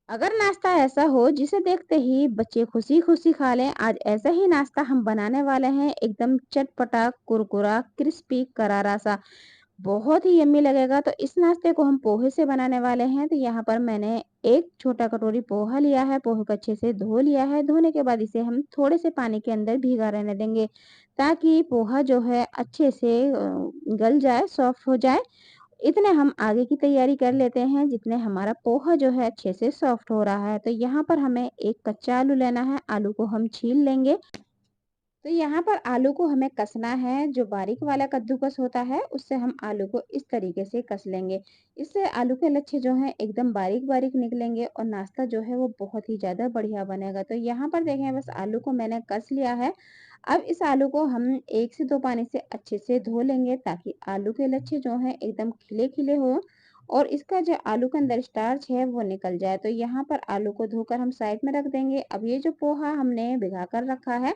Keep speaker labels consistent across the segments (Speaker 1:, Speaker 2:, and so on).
Speaker 1: अगर नाश्ता ऐसा हो जिसे देखते ही बच्चे खुशी-खुशी खा लें, आज ऐसा ही नाश्ता हम बनाने वाले हैं, एकदम चटपटा, कुरकुरा, क्रिस्पी, करारा सा। बहुत ही यम्मी लगेगा। तो इस नाश्ते को हम पोहे से बनाने वाले हैं। तो यहाँ पर मैंने एक छोटा कटोरी पोहा लिया है, पोहे को अच्छे से धो लिया है। धोने के बाद इसे हम थोड़े से पानी के अंदर भीगा रहने देंगे, ताकि पोहा जो है अच्छे से गल जाए, सॉफ्ट हो जाए। इतने हम आगे की तैयारी कर लेते हैं जितने हमारा पोहा जो है अच्छे से सॉफ्ट हो रहा है। तो यहाँ पर हमें एक कच्चा आलू लेना है, आलू को हम छील लेंगे। तो यहाँ पर आलू को हमें कसना है, जो बारीक वाला कद्दूकस होता है उससे हम आलू को इस तरीके से कस लेंगे। इससे आलू के लच्छे जो हैं एकदम बारीक-बारीक निकलेंगे और नाश्ता जो है वो बहुत ही ज़्यादा बढ़िया बनेगा। तो यहाँ पर देखें, बस आलू को मैंने कस लिया है। अब इस आलू को हम 1 से 2 पानी से अच्छे से धो लेंगे, ताकि आलू के लच्छे जो हैं एकदम खिले-खिले हों और इसका जो आलू के अंदर स्टार्च है वो निकल जाए। तो यहाँ पर आलू को धोकर हम साइड में रख देंगे। अब ये जो पोहा हमने भिगा कर रखा है,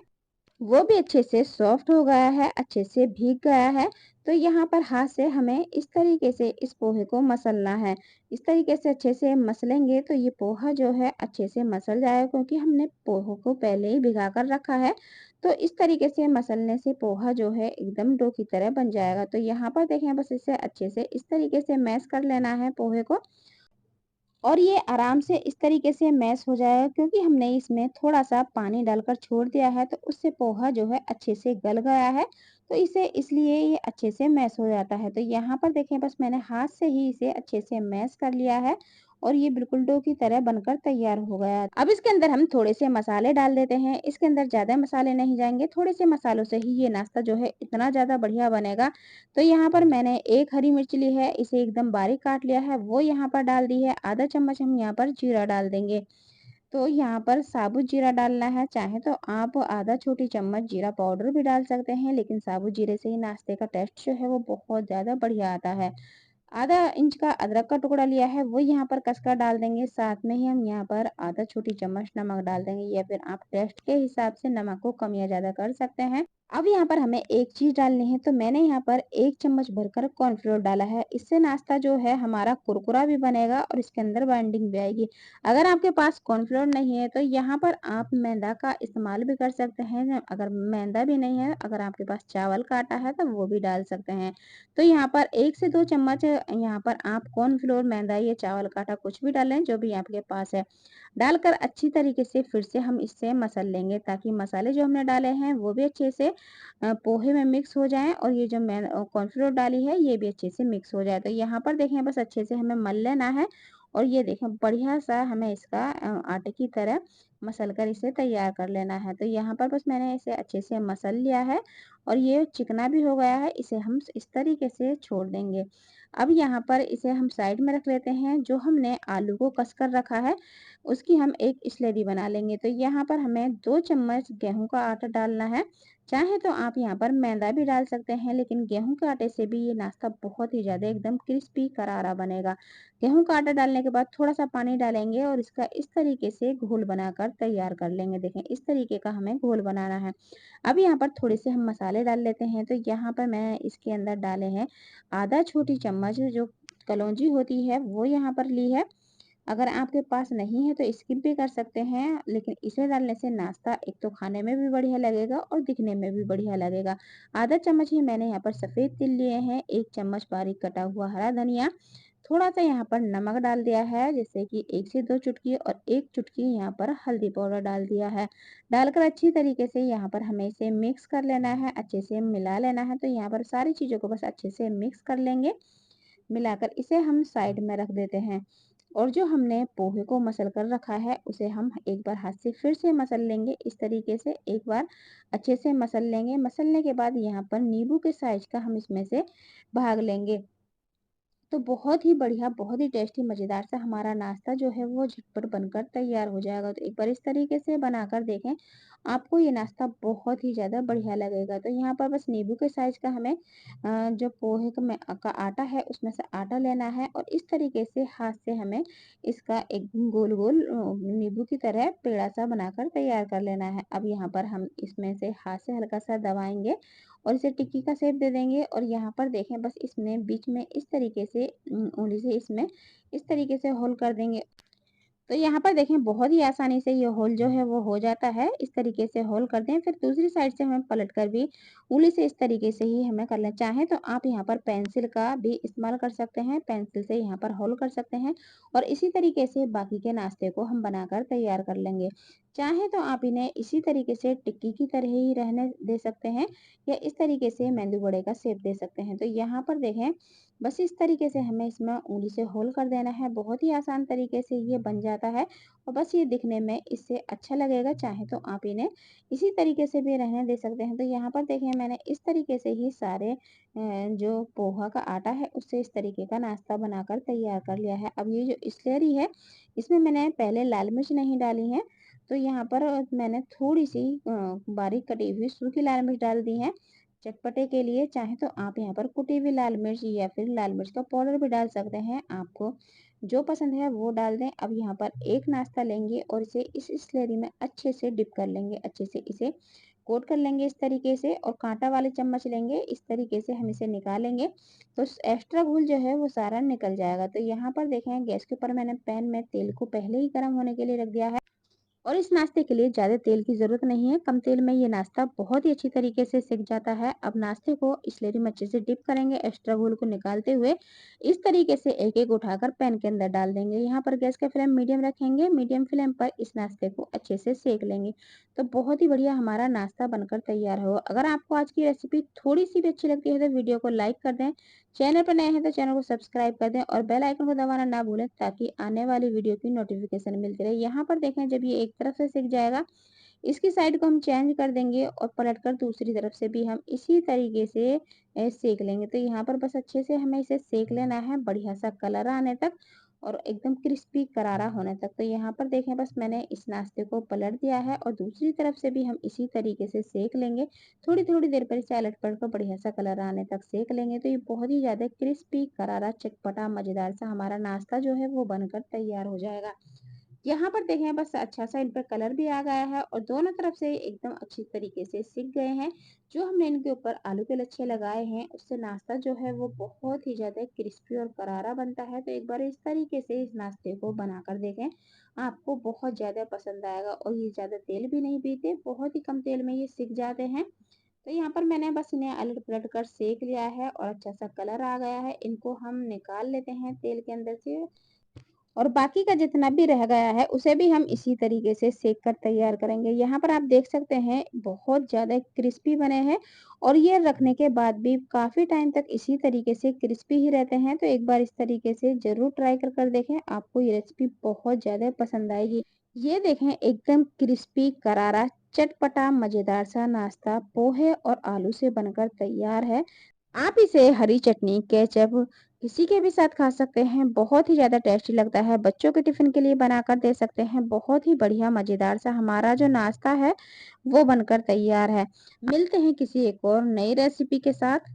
Speaker 1: वो भी अच्छे से सॉफ्ट हो गया है, अच्छे से भीग गया है। तो यहाँ पर हाथ से हमें इस तरीके से इस पोहे को मसलना है। इस तरीके से अच्छे से मसलेंगे तो ये पोहा जो है अच्छे से मसल जाएगा, क्योंकि हमने पोहे को पहले ही भिगा कर रखा है। तो इस तरीके से मसलने से पोहा जो है एकदम डो की तरह बन जाएगा। तो यहाँ पर देखें, बस इसे अच्छे से इस तरीके से मैश कर लेना है पोहे को। और ये आराम से इस तरीके से मैश हो जाएगा, क्योंकि हमने इसमें थोड़ा-सा पानी डालकर छोड़ दिया है, तो उससे पोहा जो है अच्छे से गल गया है। तो इसे इसलिए ये अच्छे से मैश हो जाता है। तो यहाँ पर देखें, बस मैंने हाथ से ही इसे अच्छे से मैश कर लिया है और ये बिल्कुल डो की तरह बनकर तैयार हो गया है। अब इसके अंदर हम थोड़े से मसाले डाल देते हैं। इसके अंदर ज़्यादा मसाले नहीं जाएँगे, थोड़े से मसालों से ही ये नाश्ता जो है इतना ज़्यादा बढ़िया बनेगा। तो यहाँ पर मैंने 1 हरी मिर्च ली है, इसे एकदम बारीक काट लिया है, वो यहाँ पर डाल दी है। आधा चम्मच हम यहाँ पर जीरा डाल देंगे। तो यहाँ पर साबुत जीरा डालना है, चाहे तो आप आधा छोटी चम्मच जीरा पाउडर भी डाल सकते हैं, लेकिन साबुत जीरे से ही नाश्ते का टेस्ट जो है वो बहुत ज़्यादा बढ़िया आता है। आधा इंच का अदरक का टुकड़ा लिया है, वो यहाँ पर कसकर डाल देंगे। साथ में ही हम यहाँ पर आधा छोटी चम्मच नमक डाल देंगे, या फिर आप टेस्ट के हिसाब से नमक को कम या ज़्यादा कर सकते हैं। अब यहाँ पर हमें एक चीज़ डालनी है, तो मैंने यहाँ पर 1 चम्मच भरकर कॉर्नफ्लोर डाला है। इससे नाश्ता जो है हमारा कुरकुरा भी बनेगा और इसके अंदर बाइंडिंग भी आएगी। अगर आपके पास कॉर्नफ्लोर नहीं है, तो यहाँ पर आप मैदा का इस्तेमाल भी कर सकते हैं। अगर मैदा भी नहीं है, अगर आपके पास चावल का आटा है, तो वो भी डाल सकते हैं। तो यहाँ पर 1 से 2 चम्मच यहाँ पर आप कॉर्नफ्लोर, मैदा या चावल का आटा कुछ भी डालें, जो भी आपके पास है। डालकर अच्छी तरीके से फिर से हम इससे मसल लेंगे, ताकि मसाले जो हमने डाले हैं वो भी अच्छे से पोहे में मिक्स हो जाएँ और ये जो कॉर्नफ्लोर डाली है ये भी अच्छे से मिक्स हो जाए। तो यहाँ पर देखें, बस अच्छे से हमें मल लेना है और ये देखें बढ़िया-सा हमें इसका आटे की तरह मसल कर इसे तैयार कर लेना है। तो यहाँ पर बस मैंने इसे अच्छे से मसल लिया है और ये चिकना भी हो गया है, इसे हम इस तरीके से छोड़ देंगे। अब यहाँ पर इसे हम साइड में रख लेते हैं। जो हमने आलू को कस कर रखा है, उसकी हम एक स्लरी बना लेंगे। तो यहाँ पर हमें 2 चम्मच गेहूँ का आटा डालना है। चाहे तो आप यहाँ पर मैदा भी डाल सकते हैं, लेकिन गेहूँ के आटे से भी ये नाश्ता बहुत ही ज़्यादा एकदम क्रिस्पी करारा बनेगा। गेहूँ का आटा डालने के बाद थोड़ा-सा पानी डालेंगे और इसका इस तरीके से घोल बनाकर तैयार कर लेंगे। देखें, इस तरीके का हमें घोल बनाना है। अब यहाँ पर थोड़े से हम मसाले डाल लेते हैं। तो यहाँ पर मैं इसके अंदर डाले हैं आधा छोटी चम्मच जो कलौंजी होती है, वो यहाँ पर ली है। अगर आपके पास नहीं है तो स्किप भी कर सकते हैं, लेकिन इसे डालने से नाश्ता एक तो खाने में भी बढ़िया लगेगा और दिखने में भी बढ़िया लगेगा। आधा चम्मच ही मैंने यहाँ पर सफ़ेद तिल लिए हैं, 1 चम्मच बारीक कटा हुआ हरा धनिया, थोड़ा-सा यहाँ पर नमक डाल दिया है, जैसे कि 1 से 2 चुटकी, और 1 चुटकी यहाँ पर हल्दी पाउडर डाल दिया है। डालकर अच्छी तरीके से यहाँ पर हमें इसे मिक्स कर लेना है, अच्छे से मिला लेना है। तो यहाँ पर सारी चीज़ों को बस अच्छे से मिक्स कर लेंगे। मिलाकर इसे हम साइड में रख देते हैं और जो हमने पोहे को मसल कर रखा है उसे हम एक बार हाथ से फिर से मसल लेंगे। इस तरीके से एक बार अच्छे से मसल लेंगे। मसलने के बाद यहाँ पर नींबू के साइज का हम इसमें से भाग लेंगे। तो बहुत ही बढ़िया, बहुत ही टेस्टी, मज़ेदार सा हमारा नाश्ता जो है वो झटपट बनकर तैयार हो जाएगा। तो एक बार इस तरीके से बनाकर देखें, आपको ये नाश्ता बहुत ही ज़्यादा बढ़िया लगेगा। तो यहाँ पर बस नींबू के साइज़ का हमें जो पोहे का आटा है उसमें से आटा लेना है और इस तरीके से हाथ से हमें इसका एक गोल-गोल नींबू की तरह पेड़ा सा बनाकर तैयार कर लेना है। अब यहाँ पर हम इसमें से हाथ से हल्का-सा दबाएँगे और इसे टिक्की का शेप दे देंगे और यहाँ पर देखें, बस इसमें बीच में इस तरीके से उंगली से इसमें इस तरीके से होल कर देंगे। तो यहाँ पर देखें बहुत ही आसानी से ये होल जो है वो हो जाता है। इस तरीके से होल कर दें, फिर दूसरी साइड से हमें पलट कर भी ऊँगली से इस तरीके से ही हमें कर लें। चाहें तो आप यहाँ पर पेंसिल का भी इस्तेमाल कर सकते हैं, पेंसिल से यहाँ पर होल कर सकते हैं और इसी तरीके से बाकी के नाश्ते को हम बनाकर तैयार कर लेंगे। चाहें तो आप इन्हें इसी तरीके से टिक्की की तरह ही रहने दे सकते हैं या इस तरीके से मेंदू वड़े का शेप दे सकते हैं। तो यहाँ पर देखें बस इस तरीके से हमें इसमें ऊँगली से होल कर देना है। बहुत ही आसान तरीके से ये बन जाता है और बस ये दिखने में इससे अच्छा लगेगा। चाहे तो आप इन्हें इसी तरीके से भी रहने दे सकते हैं। तो यहाँ पर देखें मैंने इस तरीके से ही सारे जो पोहा का आटा है उससे इस तरीके का नाश्ता बनाकर तैयार कर लिया है। अब ये जो स्लरी है इसमें मैंने पहले लाल मिर्च नहीं डाली है। तो यहाँ पर मैंने थोड़ी-सी बारीक कटी हुई सूखी लाल मिर्च डाल दी है। चटपटे के लिए चाहे तो आप यहाँ पर कुटी हुई लाल मिर्च या फिर लाल मिर्च का पाउडर भी डाल सकते हैं। आपको जो पसंद है वो डाल दें। अब यहाँ पर एक नाश्ता लेंगे और इसे इस स्लरी में अच्छे से डिप कर लेंगे, अच्छे से इसे कोट कर लेंगे इस तरीके से और काँटा वाले चम्मच लेंगे, इस तरीके से हम इसे निकालेंगे तो एक्स्ट्रा घुल जो है वो सारा निकल जाएगा। तो यहाँ पर देखें गैस के ऊपर मैंने पैन में तेल को पहले ही गर्म होने के लिए रख दिया है। और इस नाश्ते के लिए ज़्यादा तेल की ज़रूरत नहीं है, कम तेल में ये नाश्ता बहुत ही अच्छी तरीके से सिक जाता है। अब नाश्ते को स्लेरी में अच्छे से डिप करेंगे, एक्स्ट्रा घोल को निकालते हुए इस तरीके से एक-एक उठाकर पैन के अंदर डाल देंगे। यहाँ पर गैस का फ्लेम मीडियम रखेंगे, मीडियम फ्लेम पर इस नाश्ते को अच्छे से सेक लेंगे। तो बहुत ही बढ़िया हमारा नाश्ता बनकर तैयार हो। अगर आपको आज की रेसिपी थोड़ी-सी भी अच्छी लगती है तो वीडियो को लाइक कर दें, चैनल पर नए हैं तो चैनल को सब्सक्राइब कर दें और बेल आइकन को दबाना ना भूलें ताकि आने वाली वीडियो की नोटिफिकेशन मिलती रहे। यहाँ पर देखें जब ये एक तरफ से सिक जाएगा, इसकी साइड को हम चेंज कर देंगे और पलटकर दूसरी तरफ से भी हम इसी तरीके से सेक लेंगे। तो यहाँ पर बस अच्छे से हमें इसे सेक लेना है बढ़िया सा कलर आने तक और एकदम क्रिस्पी करारा होने तक। तो यहाँ पर देखें बस मैंने इस नाश्ते को पलट दिया है और दूसरी तरफ से भी हम इसी तरीके से सेक लेंगे। थोड़ी-थोड़ी देर पर इसे अलट-पलट कर बढ़िया सा कलर आने तक सेक लेंगे। तो ये बहुत ही ज़्यादा क्रिस्पी, करारा, चटपटा, मज़ेदार सा हमारा नाश्ता जो है वो बनकर तैयार हो जाएगा। यहाँ पर देखें बस अच्छा सा इन पर कलर भी आ गया है और दोनों तरफ से एकदम अच्छी तरीके से सिक गए हैं। जो हमने इनके ऊपर आलू के लच्छे लगाए हैं उससे नाश्ता जो है वो बहुत ही ज़्यादा क्रिस्पी और करारा बनता है। तो एक बार इस तरीके से इस नाश्ते को बनाकर देखें, आपको बहुत ज़्यादा पसंद आएगा और ये ज़्यादा तेल भी नहीं पीते, बहुत ही कम तेल में ये सिक जाते हैं। तो यहाँ पर मैंने बस इन्हें अलट-पलट कर सेक लिया है और अच्छा सा कलर आ गया है। इनको हम निकाल लेते हैं तेल के अंदर से और बाकी का जितना भी रह गया है उसे भी हम इसी तरीके से सेक कर तैयार करेंगे। यहाँ पर आप देख सकते हैं बहुत ज़्यादा क्रिस्पी बने हैं और ये रखने के बाद भी काफ़ी टाइम तक इसी तरीके से क्रिस्पी ही रहते हैं। तो एक बार इस तरीके से ज़रूर ट्राई कर देखें, आपको ये रेसिपी बहुत ज़्यादा पसंद आएगी। ये देखें एकदम क्रिस्पी करारा चटपटा मज़ेदार सा नाश्ता पोहे और आलू से बनकर तैयार है। आप इसे हरी चटनी, केचप किसी के भी साथ खा सकते हैं, बहुत ही ज़्यादा टेस्टी लगता है। बच्चों के टिफ़िन के लिए बनाकर दे सकते हैं, बहुत ही बढ़िया मज़ेदार सा हमारा जो नाश्ता है, वो बनकर तैयार है। मिलते हैं किसी एक और नई रेसिपी के साथ।